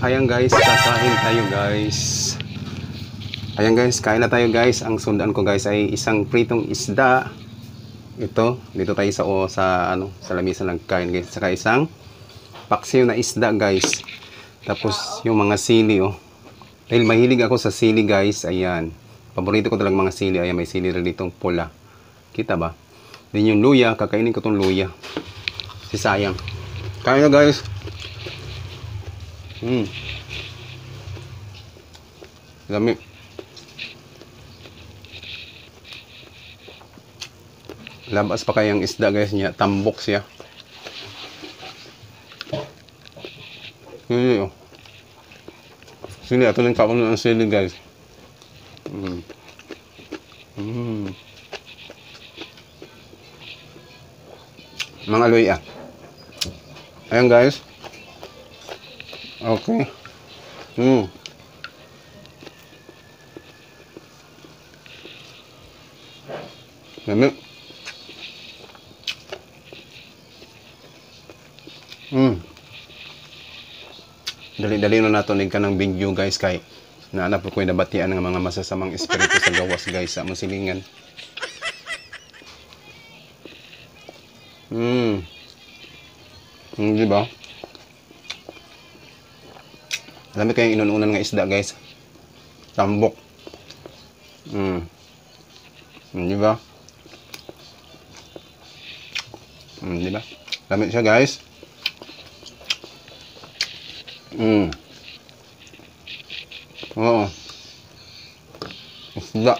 Ayan guys, kakain tayo guys. Ayan guys, kain na tayo guys. Ang sundan ko guys ay isang pritong isda. Ito, dito tayo sa lamesa nagkain guys. Saka isang paksiw na isda guys. Tapos yung mga sili oh. Dahil mahilig ako sa sili guys, ayan. Paborito ko talagang mga sili. Ayan, may sili rin ditong pula. Kita ba? Then yung luya, kakainin ko tong luya. Si sayang. Kain na guys. Lami. Labas pa kayang isda guys niya. Tambok siya. Sili oh. Sili. Ito lang kapon ng sili guys. Mga luya. Ayan guys. Okay. Lami. Dali-dali na natunig ka ng video guys kay naanap ko yung nabatian ng mga masasamang espiritu sa gawas guys sa among silingan. Diba? Alam mo kayong inununan nga isda guys. Tambok. Diba? Diba? Lamit siya guys. Oo. Isda.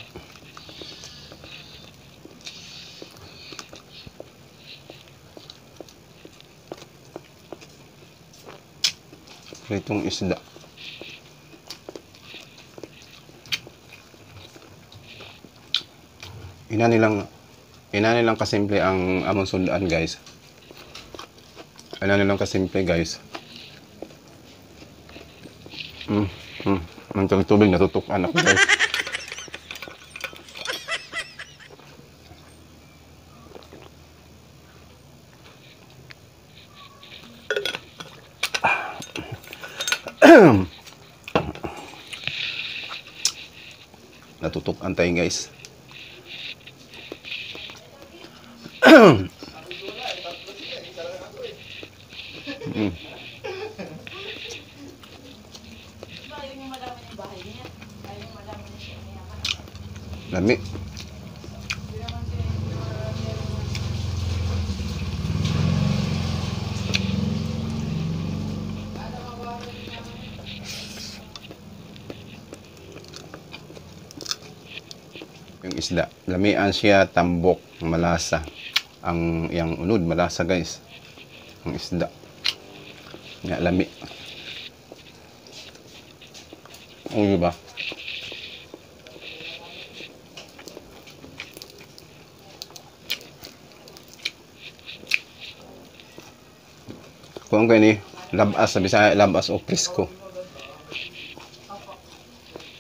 Itong isda. Ina nilang kasimple ang among sundaan guys. Ina nilang kasimple guys. Ang tubig natutukan ako guys. Natutukan tayo guys. Lami. Yung isda, lamian siya, tambok, malasa. Ang yang unod malasa guys. Ang isda. Nga lami. Ano ba? Kung kayo ni labas, sabi sa labas o presko.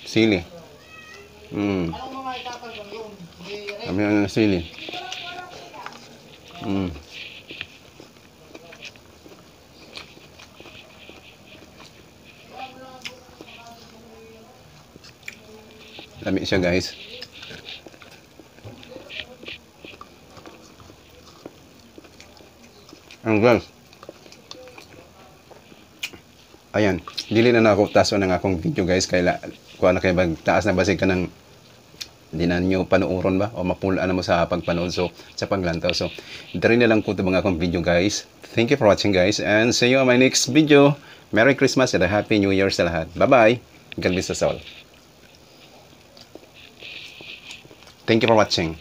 Sili. Kami ang sili. Lami siya guys. Ang guys. Ayan, dili na ako taso ng akong video guys kay kuha na kay taas na basig ka ng dinan nyo panuoron ba o mapulaan na mo sa pagpanood sa paglantaw. So diri na lang ko itong mga akong video guys. Thank you for watching guys and see you on my next video. Merry Christmas and a Happy New Year sa lahat. Bye bye. God bless us all. Thank you for watching.